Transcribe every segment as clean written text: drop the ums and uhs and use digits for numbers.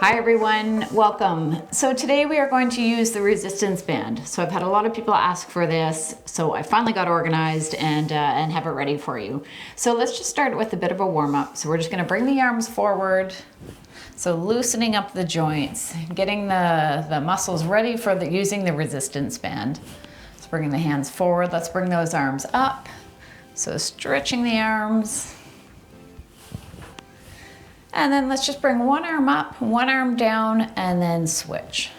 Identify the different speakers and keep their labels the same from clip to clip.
Speaker 1: Hi everyone, welcome. So today we are going to use the resistance band. So I've had a lot of people ask for this, so I finally got organized and have it ready for you. So let's just start with a bit of a warm up. So we're just gonna bring the arms forward. So loosening up the joints, getting the muscles ready for using the resistance band. So bringing the hands forward, let's bring those arms up. So stretching the arms. And then let's just bring one arm up, one arm down, and then switch.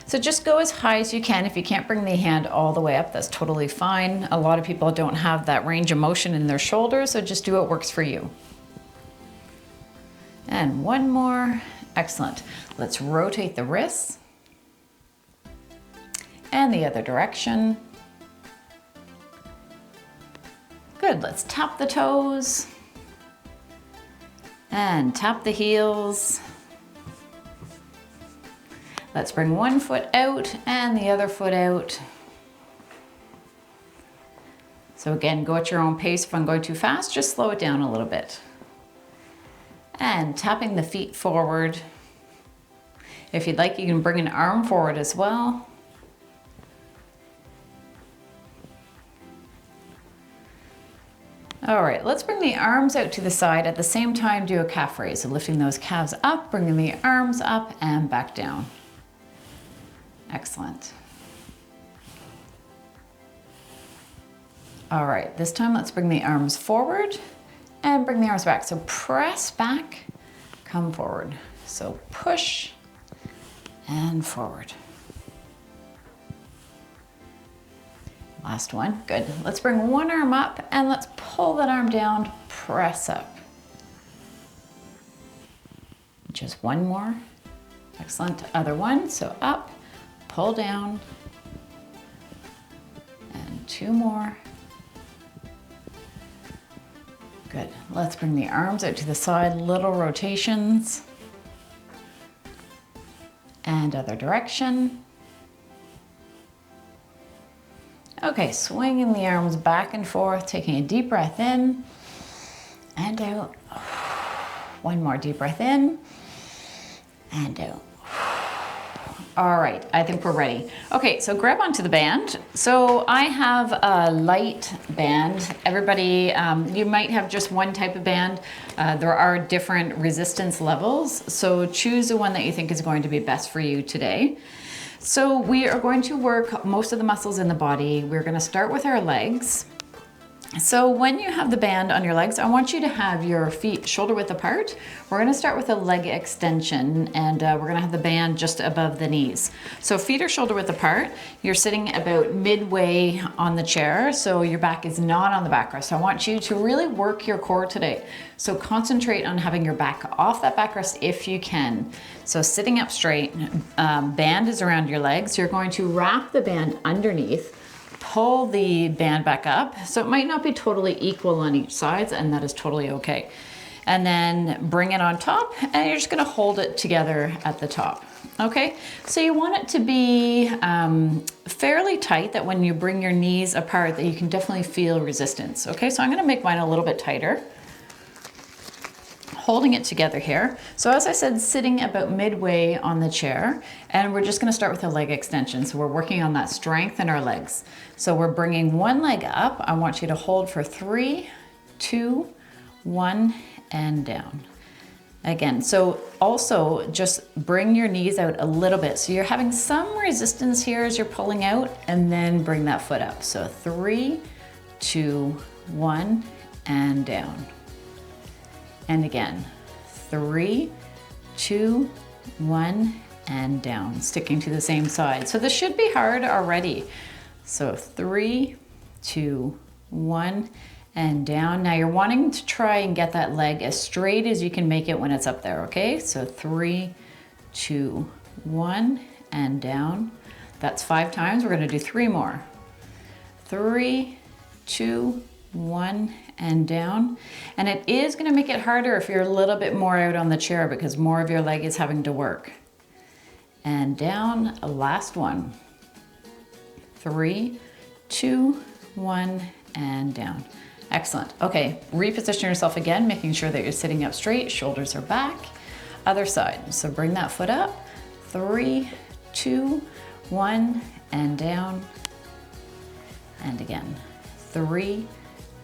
Speaker 1: So just go as high as you can. If you can't bring the hand all the way up, that's totally fine. A lot of people don't have that range of motion in their shoulders, so just do what works for you. And one more, excellent. Let's rotate the wrists. And the other direction. Good, let's tap the toes. And tap the heels. Let's bring one foot out and the other foot out. So again, go at your own pace. If I'm going too fast, just slow it down a little bit. And tapping the feet forward. If you'd like, you can bring an arm forward as well. All right, let's bring the arms out to the side. At the same time, do a calf raise. So lifting those calves up, bringing the arms up and back down. Excellent. All right, this time let's bring the arms forward and bring the arms back. So press back, come forward. So push and forward. Last one, good. Let's bring one arm up and let's pull that arm down, press up. Just one more. Excellent, other one. So up, pull down, and two more. Good, let's bring the arms out to the side, little rotations. And other direction. Okay, swinging the arms back and forth, taking a deep breath in and out. One more deep breath in and out. All right, I think we're ready. Okay, so grab onto the band. So I have a light band. Everybody, you might have just one type of band. There are different resistance levels. So choose the one that you think is going to be best for you today. So we are going to work most of the muscles in the body. We're going to start with our legs. So when you have the band on your legs, I want you to have your feet shoulder width apart. We're going to start with a leg extension and we're going to have the band just above the knees. So feet are shoulder width apart. You're sitting about midway on the chair, so your back is not on the backrest. I want you to really work your core today. So concentrate on having your back off that backrest if you can. So sitting up straight, band is around your legs. You're going to wrap the band underneath. Pull the band back up. So it might not be totally equal on each side, and that is totally okay. And then bring it on top, and you're just gonna hold it together at the top. Okay, so you want it to be fairly tight, that when you bring your knees apart, that you can definitely feel resistance. Okay, so I'm gonna make mine a little bit tighter. Holding it together here. So as I said, sitting about midway on the chair, and we're just gonna start with a leg extension. So we're working on that strength in our legs. So we're bringing one leg up. I want you to hold for 3, 2, 1, and down. Again, so also just bring your knees out a little bit. So you're having some resistance here as you're pulling out, and then bring that foot up. So 3, 2, 1, and down. And again, 3, 2, 1, and down, sticking to the same side. So this should be hard already. So 3, 2, 1, and down. Now you're wanting to try and get that leg as straight as you can make it when it's up there, okay? So 3, 2, 1, and down. That's 5 times. We're gonna do 3 more. 3, 2, 1, and down. And it is going to make it harder if you're a little bit more out on the chair, because more of your leg is having to work. And down, last one. 3, 2, 1, and down. Excellent. Okay, reposition yourself again, making sure that you're sitting up straight, shoulders are back. Other side. So bring that foot up. 3, 2, 1, and down. And again. 3,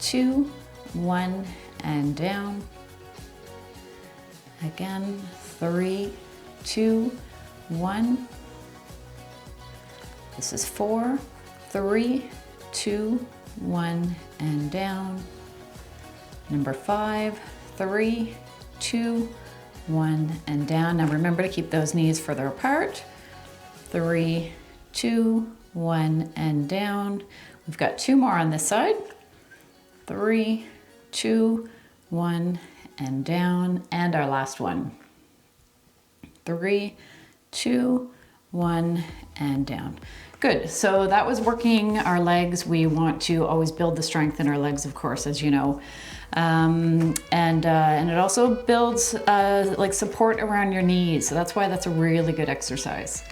Speaker 1: 2, 1, and down. Again. 3, 2, 1. This is 4, 3, 2, 1, and down. Number 5, 3, 2, 1, and down. Now remember to keep those knees further apart. 3, 2, 1, and down. We've got 2 more on this side. 3, 2, 1, and down. And our last one. 3, 2, 1, and down. Good, so that was working our legs. We want to always build the strength in our legs, of course, as you know. And it also builds like support around your knees. So that's why that's a really good exercise.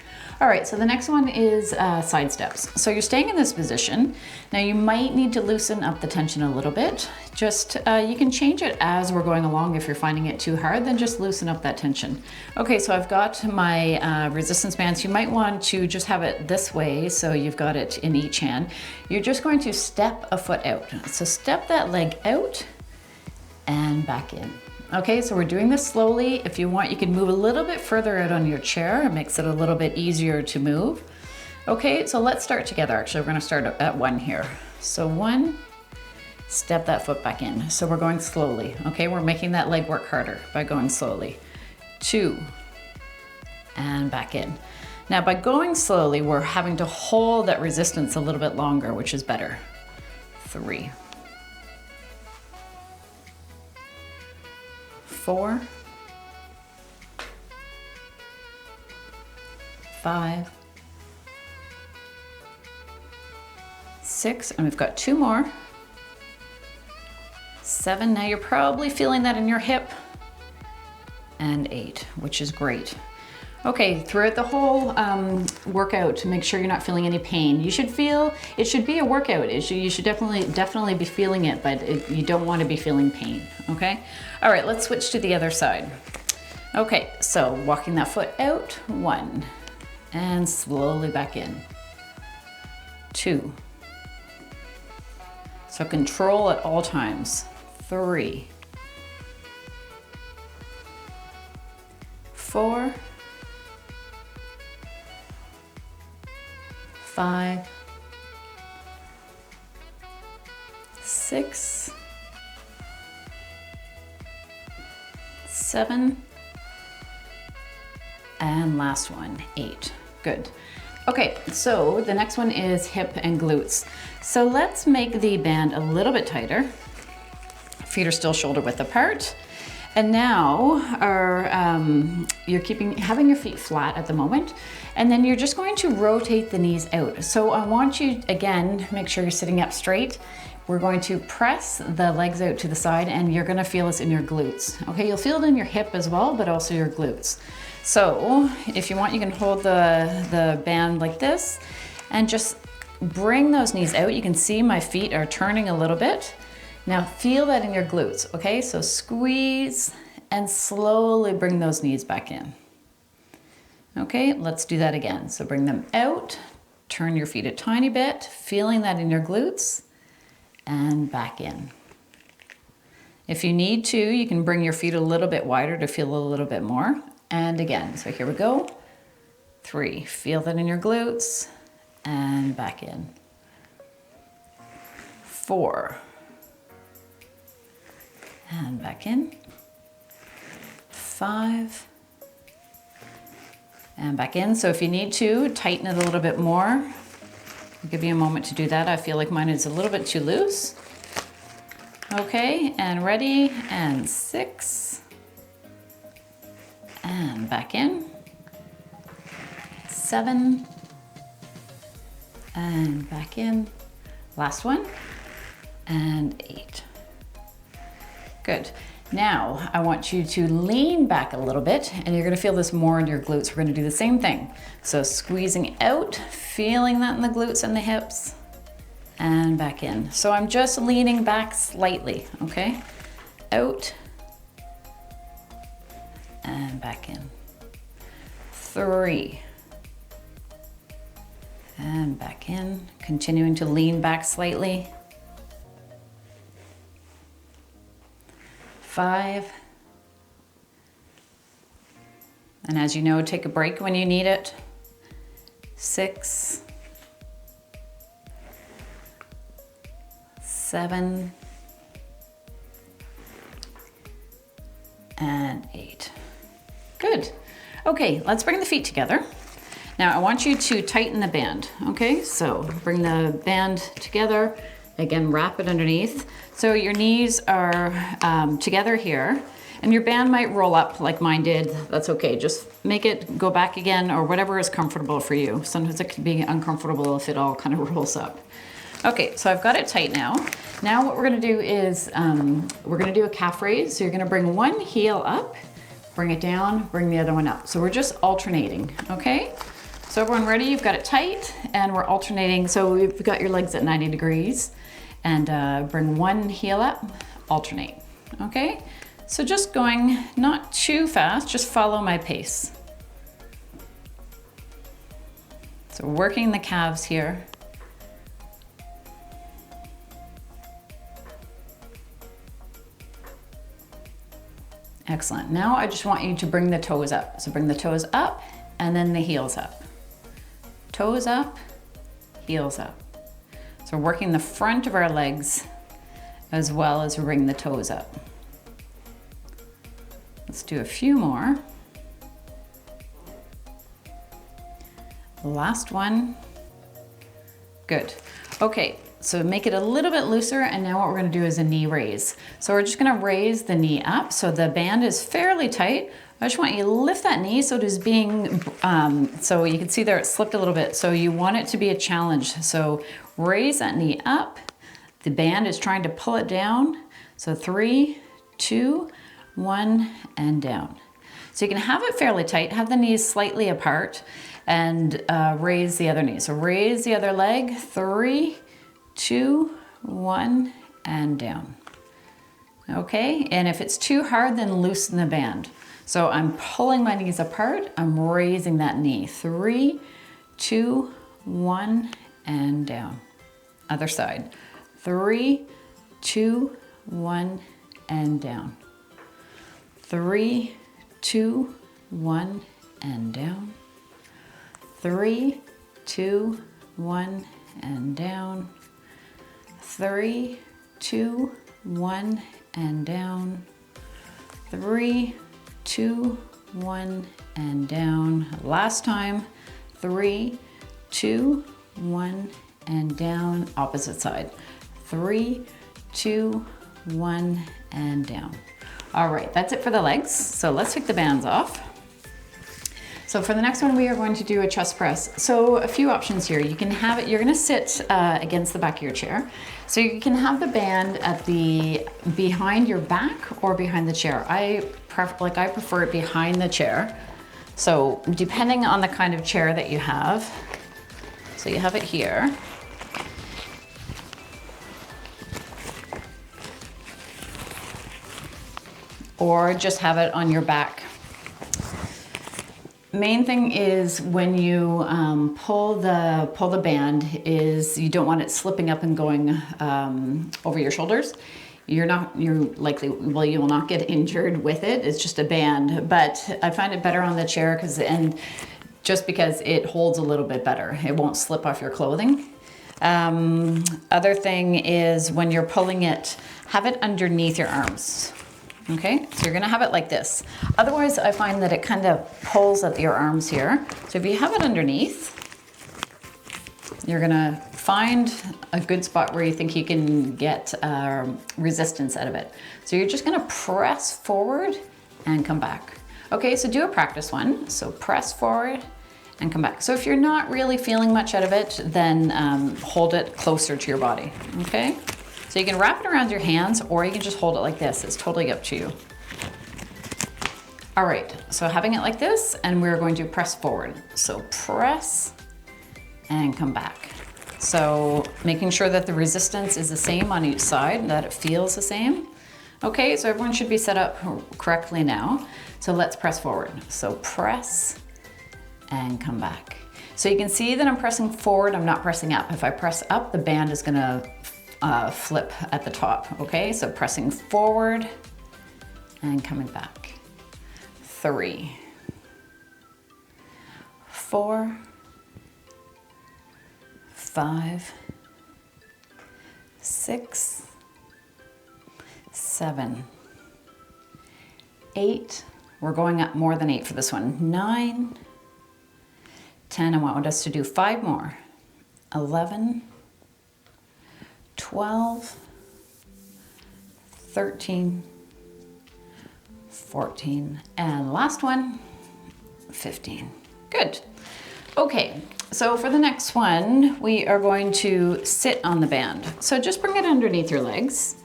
Speaker 1: All right, so the next one is side steps. So you're staying in this position. Now you might need to loosen up the tension a little bit. Just, you can change it as we're going along. If you're finding it too hard, then just loosen up that tension. Okay, so I've got my resistance bands. You might want to just have it this way, so you've got it in each hand. You're just going to step a foot out. So step that leg out and back in. Okay, so we're doing this slowly. If you want, you can move a little bit further out on your chair. It makes it a little bit easier to move. Okay, so let's start together. Actually, we're gonna start at 1 here. So 1, step that foot back in. So we're going slowly, okay? We're making that leg work harder by going slowly. 2, and back in. Now, by going slowly, we're having to hold that resistance a little bit longer, which is better. 3. 4, 5, 6, and we've got 2 more. 7, now you're probably feeling that in your hip. And 8, which is great. Okay, throughout the whole workout, to make sure you're not feeling any pain. You should feel, it should be a workout. You should definitely be feeling it, but you don't want to be feeling pain, okay? All right, let's switch to the other side. Okay, so walking that foot out, 1, and slowly back in. 2. So control at all times. 3. 4. 5, 6, 7, and last one, 8. Good. Okay, so the next one is hip and glutes. So let's make the band a little bit tighter. Feet are still shoulder width apart. And now you're having your feet flat at the moment, and then you're just going to rotate the knees out. So I want you, again, make sure you're sitting up straight. We're going to press the legs out to the side, and you're gonna feel this in your glutes. Okay, you'll feel it in your hip as well, but also your glutes. So if you want, you can hold the band like this and just bring those knees out. You can see my feet are turning a little bit. Now feel that in your glutes, okay? So squeeze and slowly bring those knees back in. Okay, let's do that again. So bring them out, turn your feet a tiny bit, feeling that in your glutes, and back in. If you need to, you can bring your feet a little bit wider to feel a little bit more. And again, so here we go. 3, feel that in your glutes, and back in. 4. And back in. 5. And back in. So if you need to, tighten it a little bit more. I'll give you a moment to do that. I feel like mine is a little bit too loose. Okay, and ready, and 6. And back in. 7. And back in. Last one. And 8. Good. Now, I want you to lean back a little bit, and you're gonna feel this more in your glutes. We're gonna do the same thing. So squeezing out, feeling that in the glutes and the hips, and back in. So I'm just leaning back slightly, okay? Out, and and back in. 3, and back in, continuing to lean back slightly. 5, and as you know, take a break when you need it. 6, 7, and 8. Good. Okay, let's bring the feet together. Now I want you to tighten the band, okay? So bring the band together. Again, wrap it underneath. So your knees are together here, and your band might roll up like mine did. That's okay, just make it go back again or whatever is comfortable for you. Sometimes it can be uncomfortable if it all kind of rolls up. Okay, so I've got it tight now. Now what we're gonna do is, we're gonna do a calf raise. So you're gonna bring one heel up, bring it down, bring the other one up. So we're just alternating, okay? So everyone ready? You've got it tight and we're alternating. So we've got your legs at 90 degrees and bring one heel up, alternate, okay? So just going not too fast, just follow my pace. So working the calves here. Excellent. Now I just want you to bring the toes up. So bring the toes up and then the heels up. Toes up, heels up. So we're working the front of our legs as well as bring the toes up. Let's do a few more. Last one. Good. Okay, so make it a little bit looser, and now what we're gonna do is a knee raise. So we're just gonna raise the knee up. So the band is fairly tight. I just want you to lift that knee so it is being, so you can see there it slipped a little bit. So you want it to be a challenge. So raise that knee up. The band is trying to pull it down. So 3, 2, 1, and down. So you can have it fairly tight, have the knees slightly apart, and raise the other knee. So raise the other leg, 3, 2, 1, and down. Okay, and if it's too hard, then loosen the band. So I'm pulling my knees apart, I'm raising that knee. 3, 2, 1, and down. Other side. 3, 2, 1, and down. 3, 2, 1, and down. 3, 2, 1, and down. 3, 2, 1, and down. 3, 2, 1, and down. Last time. 3, 2, 1, and down. Opposite side. 3, 2, 1, and down. All right, that's it for the legs. So let's take the bands off. So for the next one, we are going to do a chest press. So a few options here. You can have it, you're gonna sit against the back of your chair. So you can have the band at behind your back or behind the chair. I prefer it behind the chair. So depending on the kind of chair that you have. So you have it here. Or just have it on your back. Main thing is when you pull the band is you don't want it slipping up and going over your shoulders. You will not get injured with it. It's just a band, but I find it better on the chair just because it holds a little bit better. It won't slip off your clothing. Other thing is when you're pulling it, have it underneath your arms. Okay, so you're gonna have it like this. Otherwise, I find that it kind of pulls at your arms here. So if you have it underneath, you're gonna find a good spot where you think you can get resistance out of it. So you're just gonna press forward and come back. Okay, so do a practice one. So press forward and come back. So if you're not really feeling much out of it, then hold it closer to your body, okay? So you can wrap it around your hands or you can just hold it like this. It's totally up to you. All right, so having it like this, and we're going to press forward. So press and come back. So making sure that the resistance is the same on each side, that it feels the same. Okay, so everyone should be set up correctly now. So let's press forward. So press and come back. So you can see that I'm pressing forward, I'm not pressing up. If I press up, the band is gonna flip at the top, okay? So pressing forward and coming back. 3, 4, 5, 6, 7, 8. We're going up more than 8 for this one. 9, 10. I want us to do 5 more. 11, 12, 13, 14, and last one, 15. Good. Okay, so for the next one, we are going to sit on the band. So just bring it underneath your legs.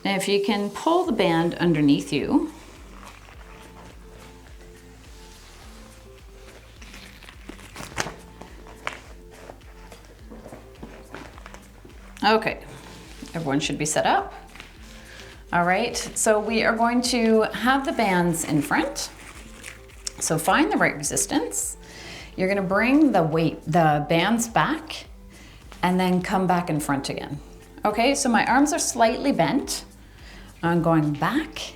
Speaker 1: And if you can pull the band underneath you, okay, everyone should be set up. All right, so we are going to have the bands in front. So find the right resistance. You're gonna bring the bands back and then come back in front again. Okay, so my arms are slightly bent. I'm going back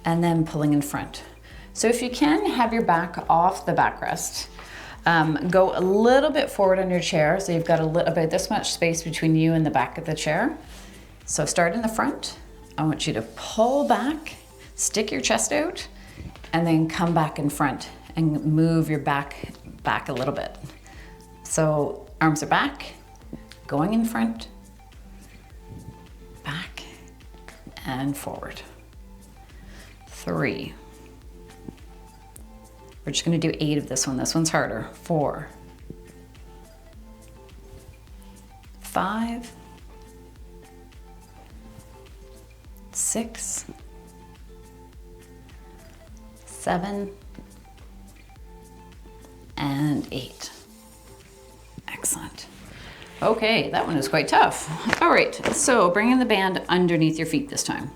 Speaker 1: and then pulling in front. So if you can, have your back off the backrest. Go a little bit forward on your chair, so you've got about this much space between you and the back of the chair. So start in the front. I want you to pull back, stick your chest out, and then come back in front and move your back a little bit. So arms are back, going in front, back, and forward. 3. We're just gonna do 8 of this one. This one's harder. 4, 5, 6, 7, and 8. Excellent. Okay, that one is quite tough. All right, so bringing the band underneath your feet this time.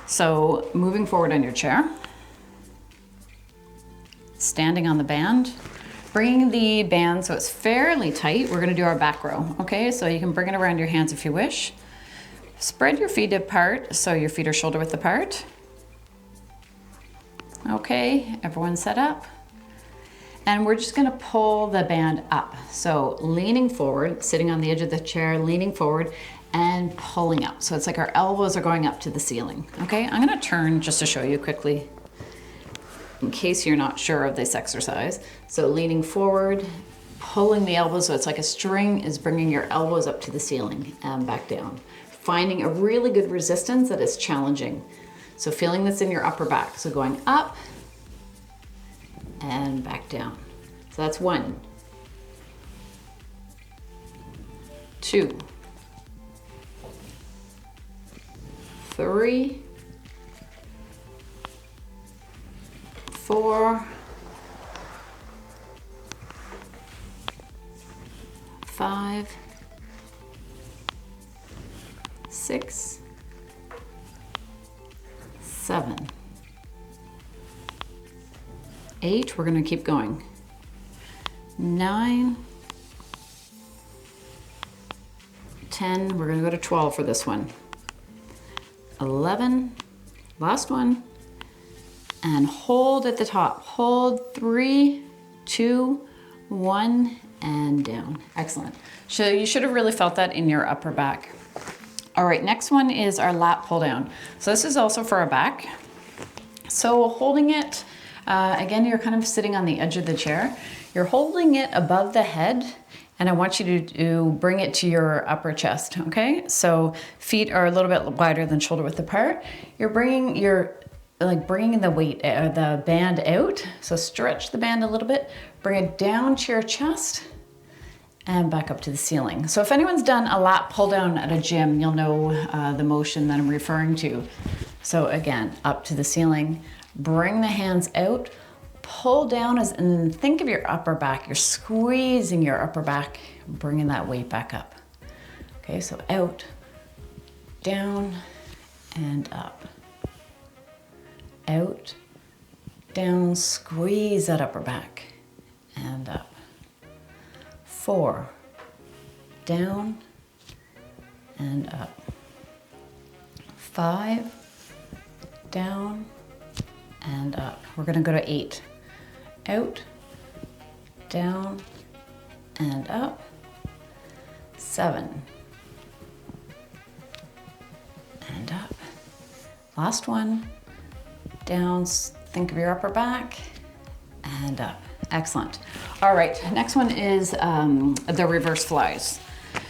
Speaker 1: So moving forward on your chair, standing on the band, bringing the band so it's fairly tight. We're gonna do our back row, okay? So you can bring it around your hands if you wish. Spread your feet apart so your feet are shoulder width apart. Okay, everyone set up. And we're just gonna pull the band up. So leaning forward, sitting on the edge of the chair, leaning forward and pulling up. So it's like our elbows are going up to the ceiling. Okay, I'm gonna turn just to show you quickly in case you're not sure of this exercise. So leaning forward, pulling the elbows so it's like a string is bringing your elbows up to the ceiling and back down. Finding a really good resistance that is challenging. So feeling this in your upper back. So going up and back down. So that's 1, 2, 3, 4, 5, 6, 7, 8, we're gonna keep going. 9, 10, we're gonna go to 12 for this one. 11, last one, and hold at the top. Hold 3, 2, 1, and down. Excellent. So you should have really felt that in your upper back. All right, next one is our lat pull down. So this is also for our back. So holding it, again, you're kind of sitting on the edge of the chair. You're holding it above the head, and I want you to bring it to your upper chest, okay? So feet are a little bit wider than shoulder width apart. You're bringing the weight, the band out. So stretch the band a little bit, bring it down to your chest, and back up to the ceiling. So if anyone's done a lat pull down at a gym, you'll know the motion that I'm referring to. So again, up to the ceiling, bring the hands out, pull down and think of your upper back. You're squeezing your upper back, bringing that weight back up. Okay, so out, down, and up. Out, down, squeeze that upper back, and up. 4, down, and up. 5, down, and up. We're gonna go to 8. Out, down, and up. 7, and up. Last one, down, think of your upper back, and up. Excellent. All right, next one is the reverse flies.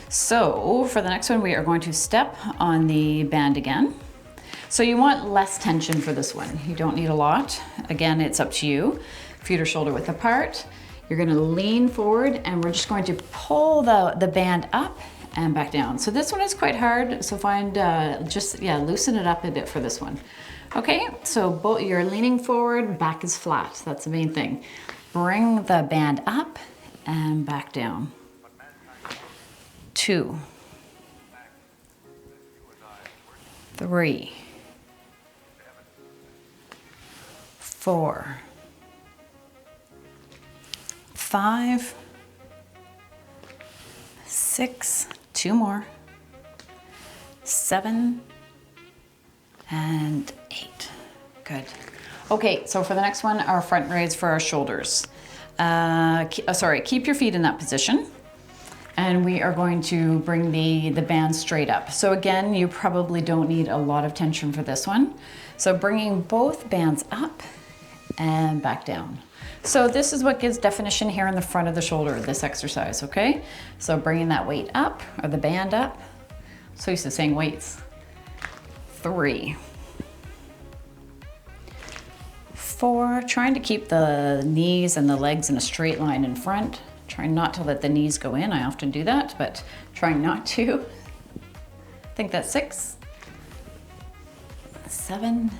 Speaker 1: So for the next one, we are going to step on the band again. So you want less tension for this one. You don't need a lot. Again, it's up to you. Feet are shoulder width apart. You're gonna lean forward and we're just going to pull the band up and back down. So this one is quite hard, so find, loosen it up a bit for this one. Okay, so you're leaning forward, back is flat. That's the main thing. Bring the band up and back down. 2, 3, 4, 5, 6, 2 more, 7, and 8. Good. Okay, so for the next one, our front raise for our shoulders. Keep your feet in that position. And we are going to bring the band straight up. So again, you probably don't need a lot of tension for this one. So bringing both bands up and back down. So this is what gives definition here in the front of the shoulder, this exercise, okay? So bringing that weight up, or the band up. So used to saying weights. 3, 4, trying to keep the knees and the legs in a straight line in front. Trying not to let the knees go in. I often do that, but trying not to. I think that's 6, 7,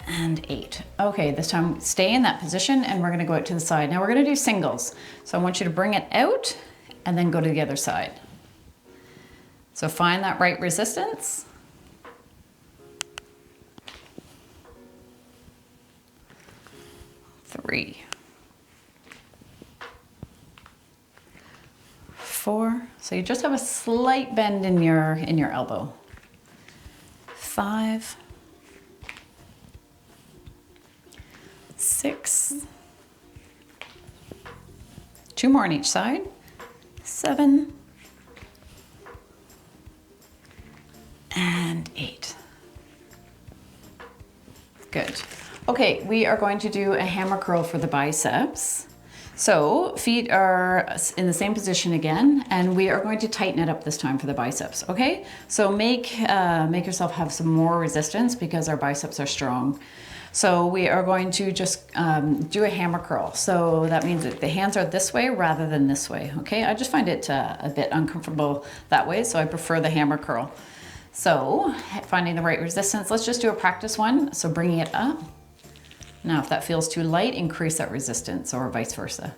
Speaker 1: and 8. Okay, this time stay in that position and we're gonna go out to the side. Now we're gonna do singles. So I want you to bring it out and then go to the other side. So find that right resistance. 3, 4, so you just have a slight bend in your elbow. 5, 6, 2 more on each side. 7, and 8. Good. Okay, we are going to do a hammer curl for the biceps. So feet are in the same position again, and we are going to tighten it up this time for the biceps, okay? So make yourself have some more resistance because our biceps are strong. So we are going to just do a hammer curl. So that means that the hands are this way rather than this way, okay? I just find it a bit uncomfortable that way, so I prefer the hammer curl. So finding the right resistance, let's just do a practice one. So bringing it up. Now, if that feels too light, increase that resistance or vice versa.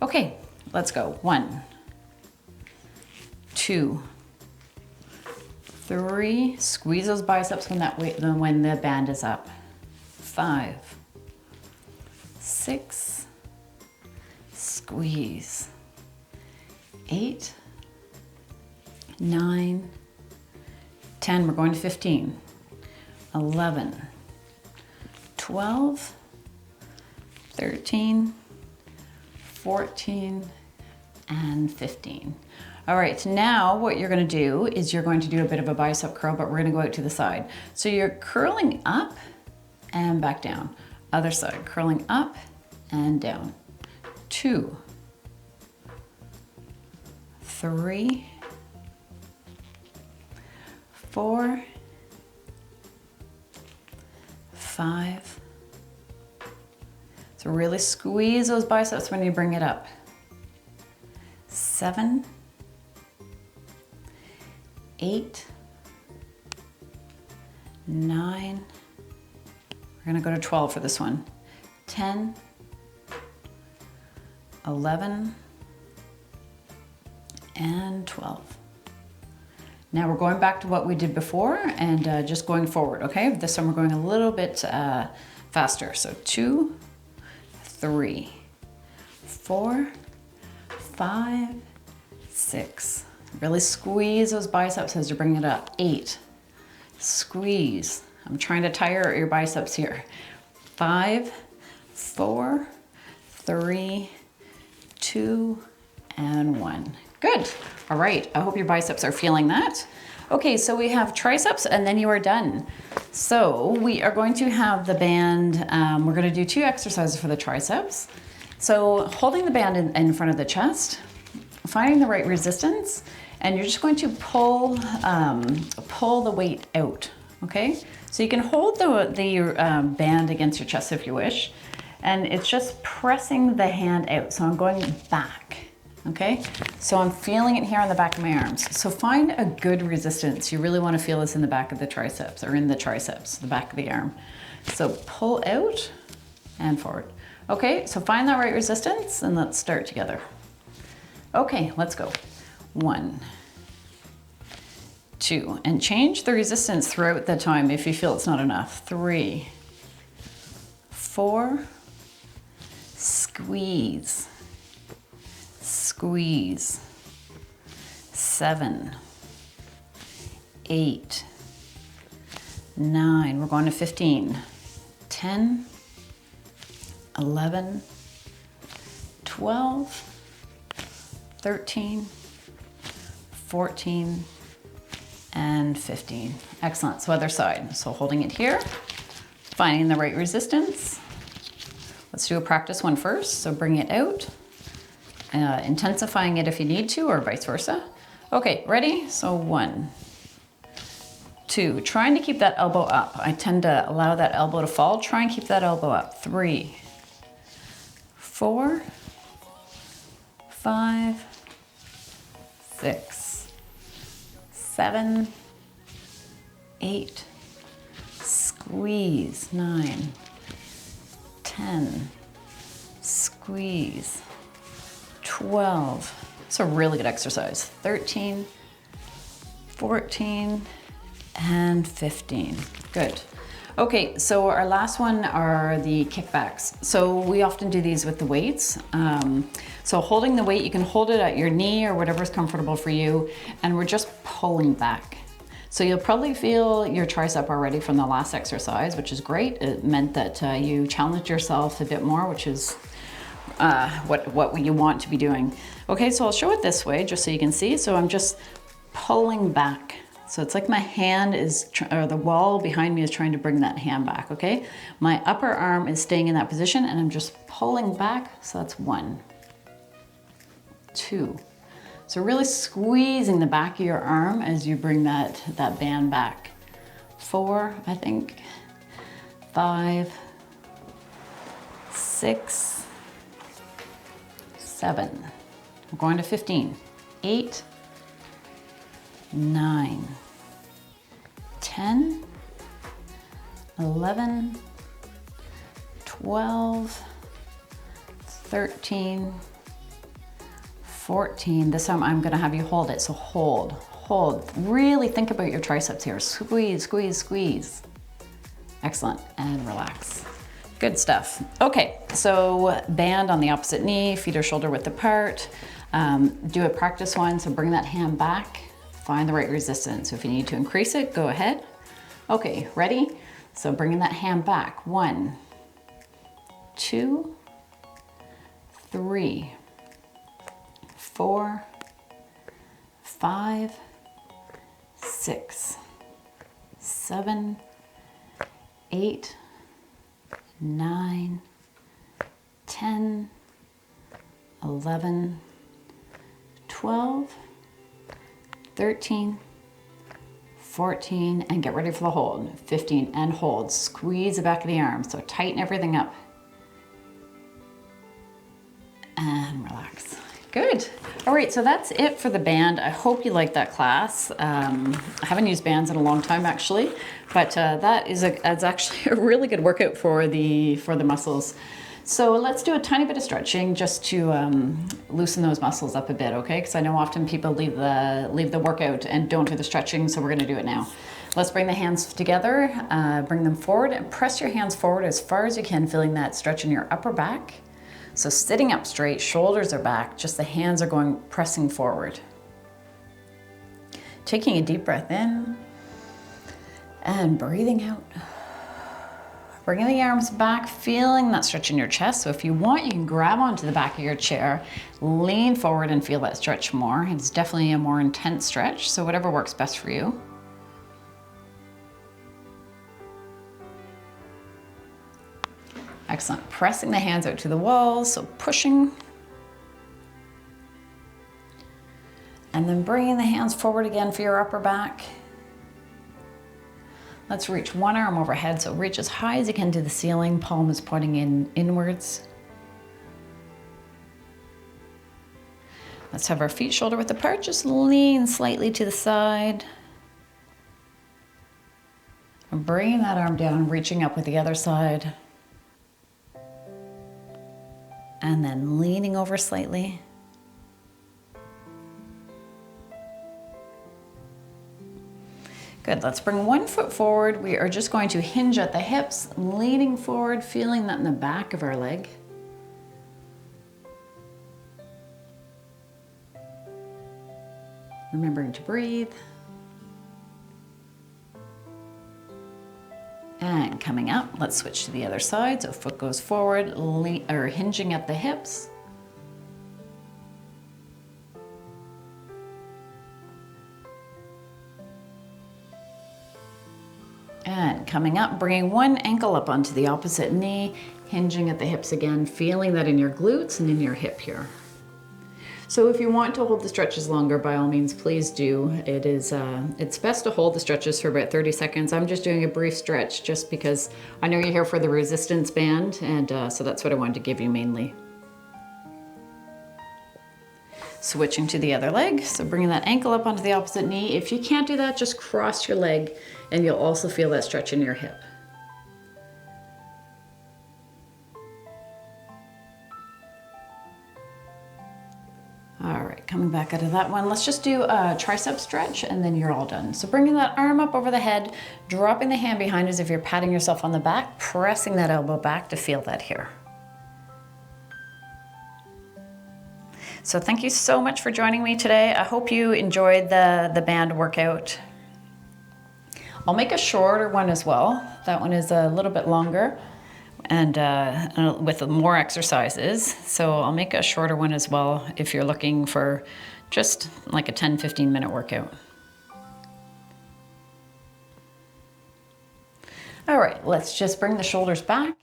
Speaker 1: Okay, let's go. 1, 2, 3. Squeeze those biceps when the band is up. 5, 6. Squeeze. 8, 9, 10. We're going to 15. 11, 12. 13, 14, and 15. All right, now what you're gonna do is you're going to do a bit of a bicep curl, but we're gonna go out to the side. So you're curling up and back down. Other side, curling up and down. 2, 3, 4, 5. So really squeeze those biceps when you bring it up. 7, 8, 9. We're gonna go to 12 for this one. 10, 11, and 12. Now we're going back to what we did before and just going forward, okay? This time we're going a little bit faster. So 2, 3, 4, 5, 6. Really squeeze those biceps as you bring it up. 8. Squeeze. I'm trying to tire your biceps here. 5, 4, 3, 2, and 1. Good. All right. I hope your biceps are feeling that. Okay, so we have triceps and then you are done. So we are going to have the band. We're going to do 2 exercises for the triceps. So holding the band in front of the chest, finding the right resistance, and you're just going to pull the weight out, okay? So you can hold the band against your chest if you wish, and it's just pressing the hand out. So I'm going back, okay? So I'm feeling it here on the back of my arms. So find a good resistance. You really want to feel this in the back of the triceps, or in the triceps, the back of the arm. So pull out and forward. Okay, so find that right resistance and let's start together. Okay, let's go. 1, 2, and change the resistance throughout the time if you feel it's not enough. 3, 4, squeeze, squeeze. 7, 8, 9, we're going to 15, 10, 11, 12, 13, 14, and 15. Excellent. So other side. So holding it here, finding the right resistance. Let's do a practice one first. So bring it out, intensifying it if you need to, or vice versa. Okay, ready? So 1, 2, trying to keep that elbow up. I tend to allow that elbow to fall. Try and keep that elbow up. 3, 4, 5, 6, 7, 8, squeeze. 9, 10, squeeze. 12. It's a really good exercise. 13, 14, and 15. Good. Okay, so our last one are the kickbacks. So we often do these with the weights. So holding the weight, you can hold it at your knee or whatever's comfortable for you, and we're just pulling back. So you'll probably feel your tricep already from the last exercise, which is great. It meant that you challenged yourself a bit more, which is what you want to be doing. Okay, so I'll show it this way just so you can see. So I'm just pulling back. So it's like my hand is, or the wall behind me is trying to bring that hand back, okay? My upper arm is staying in that position and I'm just pulling back. So that's 1, 2. So really squeezing the back of your arm as you bring that band back. 4, I think. 5, 6, 7. We're going to 15. 8, 9, 10, 11, 12, 13, 14. This time I'm gonna have you hold it. So hold. Really think about your triceps here. Squeeze, squeeze, squeeze. Excellent, and relax. Good stuff. Okay, so band on the opposite knee, feet or shoulder width apart. Do a practice one, so bring that hand back. Find the right resistance. So if you need to increase it, go ahead. Okay, ready? So bringing that hand back. 1, 2, 3, 4, 5, 6, 7, 8, 9, 10, 11, 12, 13, 14, and get ready for the hold. 15, and hold. Squeeze the back of the arm. So tighten everything up. And relax. Good. All right, so that's it for the band. I hope you liked that class. I haven't used bands in a long time actually, but that's actually a really good workout for the muscles. So let's do a tiny bit of stretching just to loosen those muscles up a bit, okay? Because I know often people leave the workout and don't do the stretching, so we're gonna do it now. Let's bring the hands together, bring them forward, and press your hands forward as far as you can, feeling that stretch in your upper back. So sitting up straight, shoulders are back, just the hands are pressing forward. Taking a deep breath in and breathing out. Bringing the arms back, feeling that stretch in your chest. So if you want, you can grab onto the back of your chair, lean forward and feel that stretch more. It's definitely a more intense stretch, so whatever works best for you. Excellent. Pressing the hands out to the walls, so pushing. And then bringing the hands forward again for your upper back. Let's reach one arm overhead, so reach as high as you can to the ceiling, palm is pointing inwards. Let's have our feet shoulder width apart, just lean slightly to the side. And bringing that arm down, reaching up with the other side. And then leaning over slightly. Good, let's bring one foot forward. We are just going to hinge at the hips, leaning forward, feeling that in the back of our leg. Remembering to breathe. And coming up, let's switch to the other side. So foot goes forward, hinging at the hips. And coming up, bringing one ankle up onto the opposite knee, hinging at the hips again, feeling that in your glutes and in your hip here. So if you want to hold the stretches longer, by all means, please do. It's best to hold the stretches for about 30 seconds. I'm just doing a brief stretch just because I know you're here for the resistance band, and so that's what I wanted to give you mainly. Switching to the other leg, so bringing that ankle up onto the opposite knee. If you can't do that, just cross your leg and you'll also feel that stretch in your hip. All right, coming back out of that one, let's just do a tricep stretch and then you're all done. So bringing that arm up over the head, dropping the hand behind as if you're patting yourself on the back, pressing that elbow back to feel that here. So thank you so much for joining me today. I hope you enjoyed the band workout. I'll make a shorter one as well. That one is a little bit longer and with more exercises. So I'll make a shorter one as well if you're looking for just like a 10-15 minute workout. All right, let's just bring the shoulders back.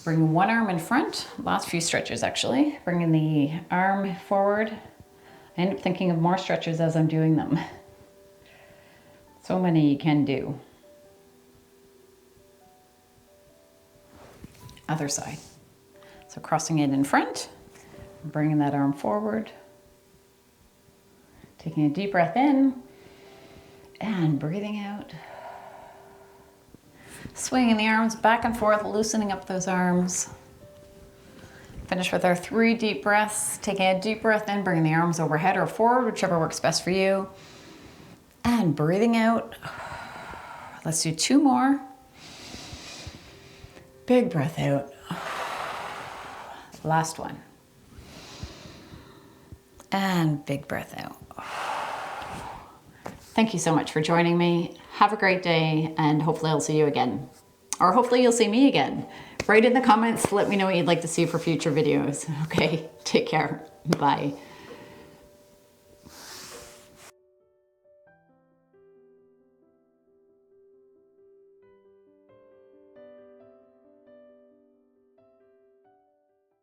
Speaker 1: Bring one arm in front, last few stretches actually. Bringing the arm forward. I end up thinking of more stretches as I'm doing them. So many you can do. Other side. So crossing it in front, bringing that arm forward. Taking a deep breath in and breathing out. Swinging the arms back and forth, loosening up those arms. Finish with our 3 deep breaths. Taking a deep breath in, bringing the arms overhead or forward, whichever works best for you. And breathing out. Let's do 2 more. Big breath out. Last one. And big breath out. Thank you so much for joining me. Have a great day, and hopefully I'll see you again. Or hopefully you'll see me again. Write in the comments, let me know what you'd like to see for future videos. Okay, take care. Bye.